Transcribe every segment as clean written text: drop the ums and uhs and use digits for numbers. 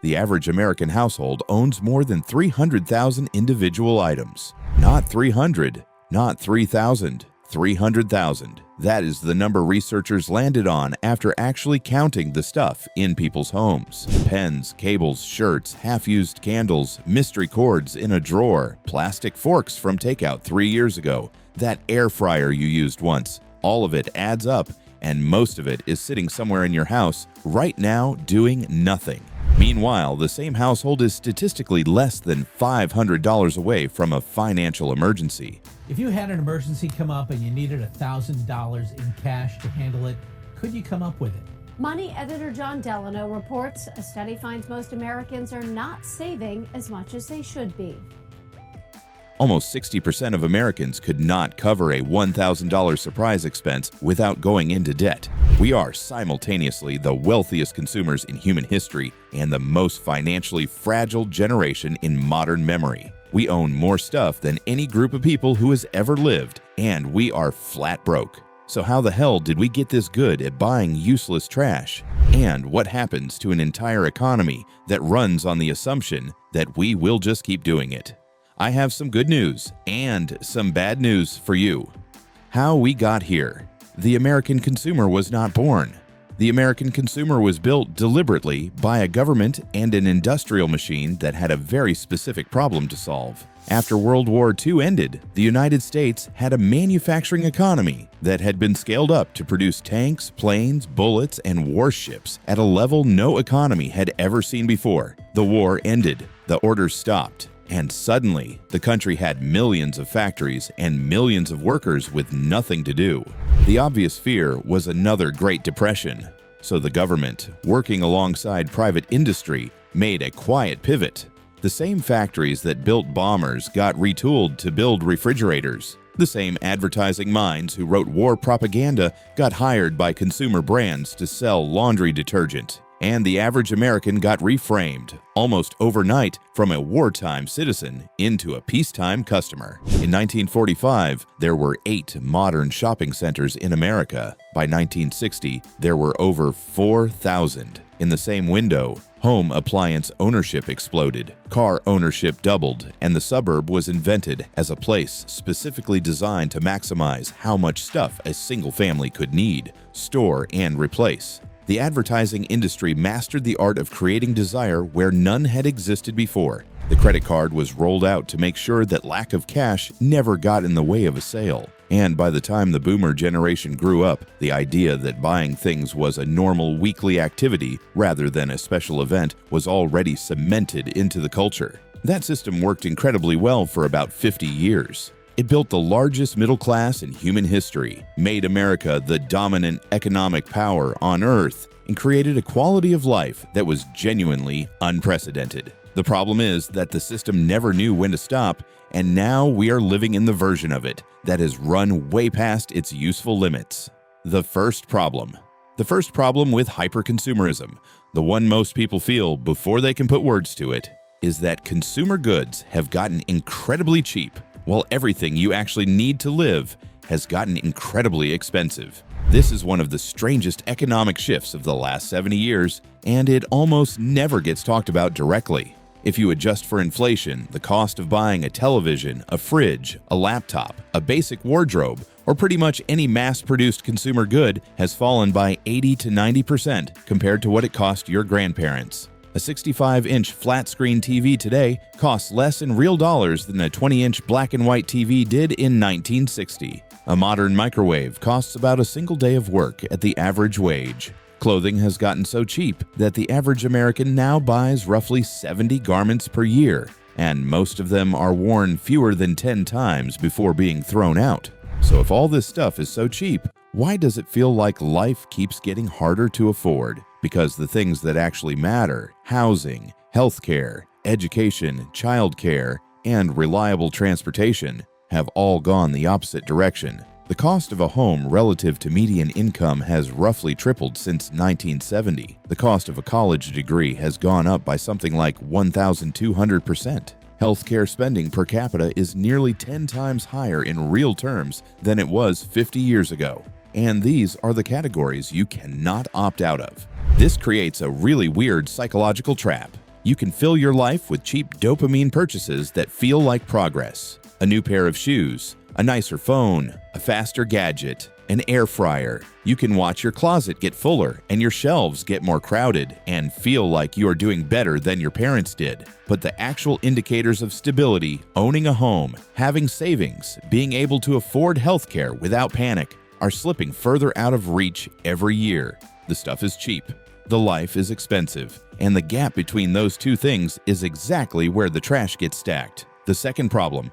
The average American household owns more than 300,000 individual items. Not 300, not 3,000, 300,000. That is the number researchers landed on after actually counting the stuff in people's homes. Pens, cables, shirts, half-used candles, mystery cords in a drawer, plastic forks from takeout 3 years ago, that air fryer you used once. All of it adds up, and most of it is sitting somewhere in your house right now doing nothing. Meanwhile, the same household is statistically less than $500 away from a financial emergency. If you had an emergency come up and you needed $1,000 in cash to handle it, could you come up with it? Money editor John Delano reports a study finds most Americans are not saving as much as they should be. Almost 60% of Americans could not cover a $1,000 surprise expense without going into debt. We are simultaneously the wealthiest consumers in human history and the most financially fragile generation in modern memory. We own more stuff than any group of people who has ever lived, and we are flat broke. So how the hell did we get this good at buying useless trash? And what happens to an entire economy that runs on the assumption that we will just keep doing it? I have some good news and some bad news for you. How we got here. The American consumer was not born. The American consumer was built deliberately by a government and an industrial machine that had a very specific problem to solve. After World War II ended, the United States had a manufacturing economy that had been scaled up to produce tanks, planes, bullets, and warships at a level no economy had ever seen before. The war ended. The orders stopped. And suddenly, the country had millions of factories and millions of workers with nothing to do. The obvious fear was another Great Depression. So the government, working alongside private industry, made a quiet pivot. The same factories that built bombers got retooled to build refrigerators. The same advertising minds who wrote war propaganda got hired by consumer brands to sell laundry detergent. And the average American got reframed, almost overnight, from a wartime citizen into a peacetime customer. In 1945, there were 8 modern shopping centers in America. By 1960, there were over 4,000. In the same window, home appliance ownership exploded, car ownership doubled, and the suburb was invented as a place specifically designed to maximize how much stuff a single family could need, store, and replace. The advertising industry mastered the art of creating desire where none had existed before. The credit card was rolled out to make sure that lack of cash never got in the way of a sale. And by the time the boomer generation grew up, the idea that buying things was a normal weekly activity rather than a special event was already cemented into the culture. That system worked incredibly well for about 50 years. It built the largest middle class in human history, made America the dominant economic power on Earth, and created a quality of life that was genuinely unprecedented. The problem is that the system never knew when to stop, and now we are living in the version of it that has run way past its useful limits. The first problem. The first problem with hyperconsumerism, the one most people feel before they can put words to it, is that consumer goods have gotten incredibly cheap, while everything you actually need to live has gotten incredibly expensive. This is one of the strangest economic shifts of the last 70 years, and it almost never gets talked about directly. If you adjust for inflation, the cost of buying a television, a fridge, a laptop, a basic wardrobe, or pretty much any mass-produced consumer good has fallen by 80 to 90% compared to what it cost your grandparents. A 65-inch flat-screen TV today costs less in real dollars than a 20-inch black and white TV did in 1960. A modern microwave costs about a single day of work at the average wage. Clothing has gotten so cheap that the average American now buys roughly 70 garments per year, and most of them are worn fewer than 10 times before being thrown out. So if all this stuff is so cheap, why does it feel like life keeps getting harder to afford? Because the things that actually matter, housing, healthcare, education, childcare, and reliable transportation, have all gone the opposite direction. The cost of a home relative to median income has roughly tripled since 1970. The cost of a college degree has gone up by something like 1,200%. Healthcare spending per capita is nearly 10 times higher in real terms than it was 50 years ago. And these are the categories you cannot opt out of. This creates a really weird psychological trap. You can fill your life with cheap dopamine purchases that feel like progress. A new pair of shoes, a nicer phone, a faster gadget, an air fryer. You can watch your closet get fuller and your shelves get more crowded and feel like you are doing better than your parents did. But the actual indicators of stability, owning a home, having savings, being able to afford healthcare without panic, are slipping further out of reach every year. The stuff is cheap. The life is expensive. And the gap between those two things is exactly where the trash gets stacked. The second problem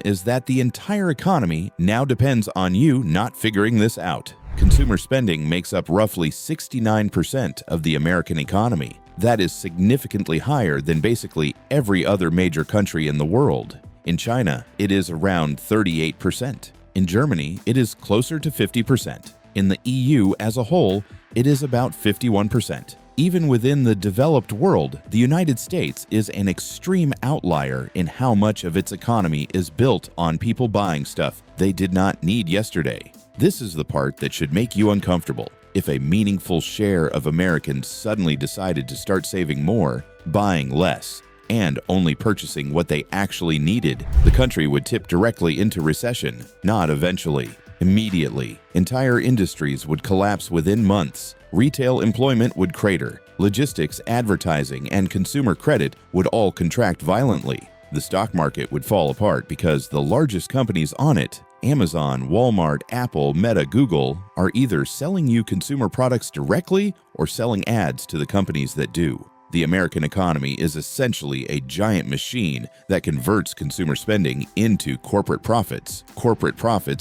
is that the entire economy now depends on you not figuring this out. Consumer spending makes up roughly 69% of the American economy. That is significantly higher than basically every other major country in the world. In China, it is around 38%. In Germany, it is closer to 50%. In the EU as a whole, it is about 51%. Even within the developed world, the United States is an extreme outlier in how much of its economy is built on people buying stuff they did not need yesterday. This is the part that should make you uncomfortable. If a meaningful share of Americans suddenly decided to start saving more, buying less, and only purchasing what they actually needed, the country would tip directly into recession, not eventually. Immediately, entire industries would collapse within months. Retail employment would crater. Logistics, advertising, and consumer credit would all contract violently. The stock market would fall apart because the largest companies on it, Amazon, Walmart, Apple, Meta, Google, are either selling you consumer products directly or selling ads to the companies that do. The American economy is essentially a giant machine that converts consumer spending into corporate profits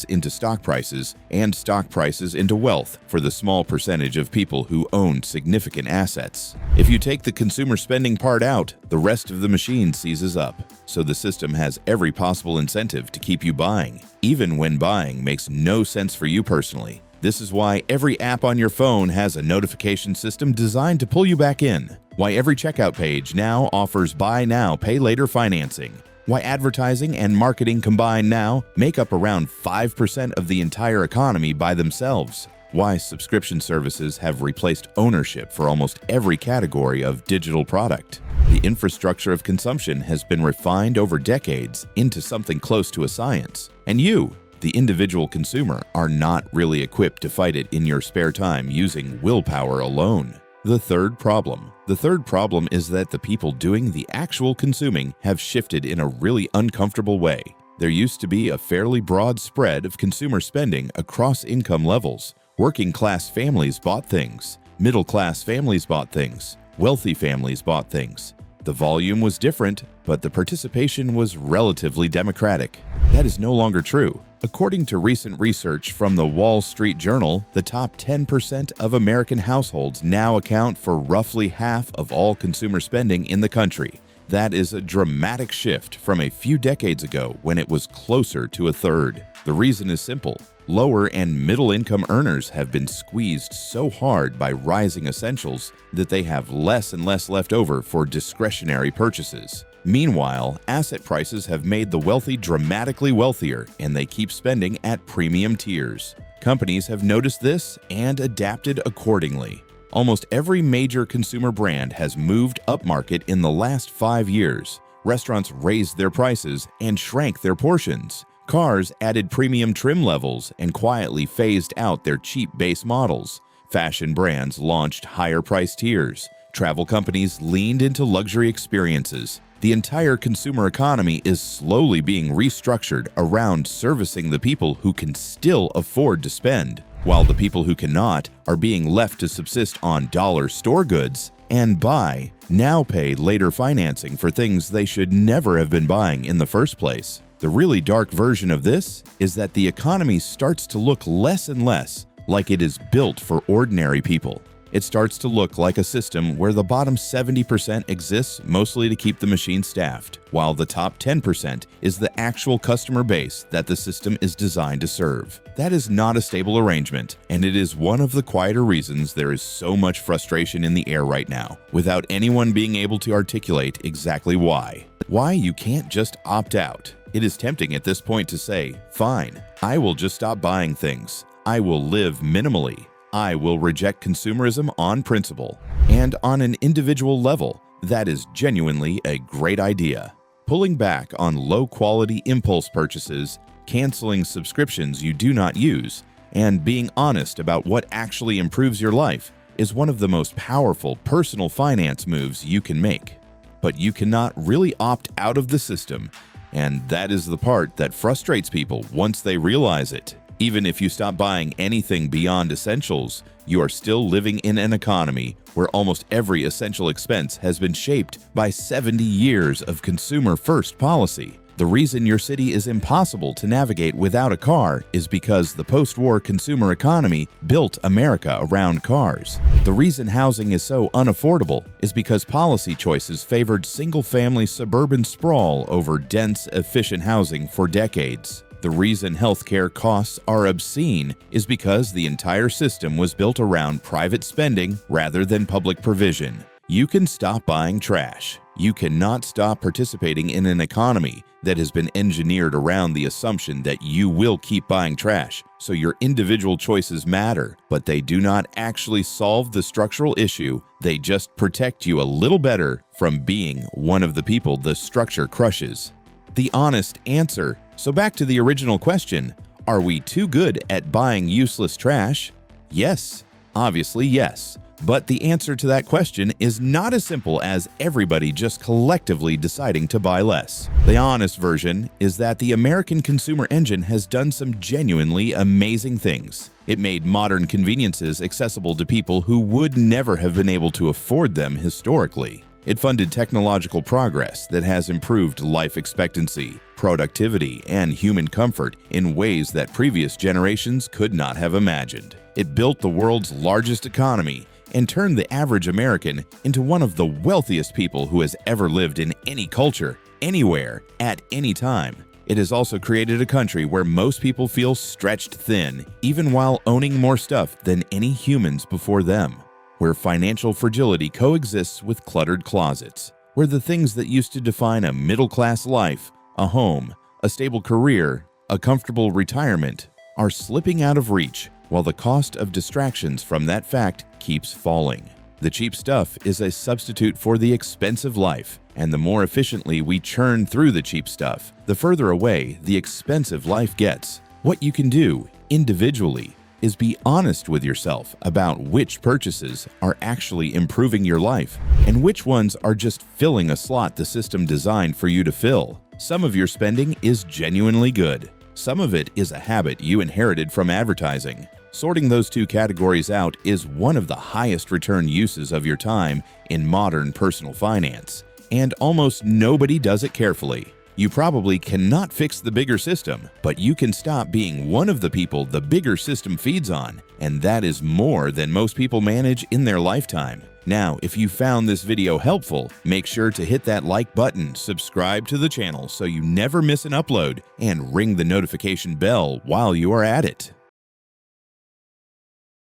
into stock prices, and stock prices into wealth for the small percentage of people who own significant assets. If you take the consumer spending part out, the rest of the machine seizes up. So the system has every possible incentive to keep you buying, even when buying makes no sense for you personally. This is why every app on your phone has a notification system designed to pull you back in. Why every checkout page now offers buy now, pay later financing. Why advertising and marketing combined now make up around 5% of the entire economy by themselves. Why subscription services have replaced ownership for almost every category of digital product. The infrastructure of consumption has been refined over decades into something close to a science. And you, the individual consumer, are not really equipped to fight it in your spare time using willpower alone. The third problem is that the people doing the actual consuming have shifted in a really uncomfortable way. There used to be a fairly broad spread of consumer spending across income levels. Working class families bought things. Middle class families bought things. Wealthy families bought things. The volume was different, but the participation was relatively democratic. That is no longer true. According to recent research from the Wall Street Journal, the top 10% of American households now account for roughly half of all consumer spending in the country. That is a dramatic shift from a few decades ago when it was closer to a third. The reason is simple. Lower and middle-income earners have been squeezed so hard by rising essentials that they have less and less left over for discretionary purchases. Meanwhile, asset prices have made the wealthy dramatically wealthier, and they keep spending at premium tiers. Companies have noticed this and adapted accordingly. Almost every major consumer brand has moved upmarket in the last 5 years. Restaurants raised their prices and shrank their portions. Cars added premium trim levels and quietly phased out their cheap base models. Fashion brands launched higher price tiers. Travel companies leaned into luxury experiences. The entire consumer economy is slowly being restructured around servicing the people who can still afford to spend, while the people who cannot are being left to subsist on dollar store goods and buy, now pay later financing for things they should never have been buying in the first place. The really dark version of this is that the economy starts to look less and less like it is built for ordinary people. It starts to look like a system where the bottom 70% exists mostly to keep the machine staffed, while the top 10% is the actual customer base that the system is designed to serve. That is not a stable arrangement, and it is one of the quieter reasons there is so much frustration in the air right now, without anyone being able to articulate exactly why. Why you can't just opt out. It is tempting at this point to say, fine, I will just stop buying things. I will live minimally. I will reject consumerism on principle. And on an individual level, that is genuinely a great idea. Pulling back on low-quality impulse purchases, canceling subscriptions you do not use, and being honest about what actually improves your life is one of the most powerful personal finance moves you can make. But you cannot really opt out of the system, and that is the part that frustrates people once they realize it. Even if you stop buying anything beyond essentials, you are still living in an economy where almost every essential expense has been shaped by 70 years of consumer-first policy. The reason your city is impossible to navigate without a car is because the post-war consumer economy built America around cars. The reason housing is so unaffordable is because policy choices favored single-family suburban sprawl over dense, efficient housing for decades. The reason healthcare costs are obscene is because the entire system was built around private spending rather than public provision. You can stop buying trash. You cannot stop participating in an economy that has been engineered around the assumption that you will keep buying trash, so your individual choices matter, but they do not actually solve the structural issue. They just protect you a little better from being one of the people the structure crushes. The honest answer. So back to the original question, are we too good at buying useless trash? Yes, obviously yes. But the answer to that question is not as simple as everybody just collectively deciding to buy less. The honest version is that the American consumer engine has done some genuinely amazing things. It made modern conveniences accessible to people who would never have been able to afford them historically. It funded technological progress that has improved life expectancy, productivity, and human comfort in ways that previous generations could not have imagined. It built the world's largest economy and turned the average American into one of the wealthiest people who has ever lived in any culture, anywhere, at any time. It has also created a country where most people feel stretched thin, even while owning more stuff than any humans before them. Where financial fragility coexists with cluttered closets. Where the things that used to define a middle-class life, a home, a stable career, a comfortable retirement, are slipping out of reach, while the cost of distractions from that fact keeps falling. The cheap stuff is a substitute for the expensive life, and the more efficiently we churn through the cheap stuff, the further away the expensive life gets. What you can do, individually, is be honest with yourself about which purchases are actually improving your life, and which ones are just filling a slot the system designed for you to fill. Some of your spending is genuinely good. Some of it is a habit you inherited from advertising. Sorting those two categories out is one of the highest return uses of your time in modern personal finance, and almost nobody does it carefully. You probably cannot fix the bigger system, but you can stop being one of the people the bigger system feeds on, and that is more than most people manage in their lifetime. Now, if you found this video helpful, make sure to hit that like button, subscribe to the channel so you never miss an upload, and ring the notification bell while you are at it.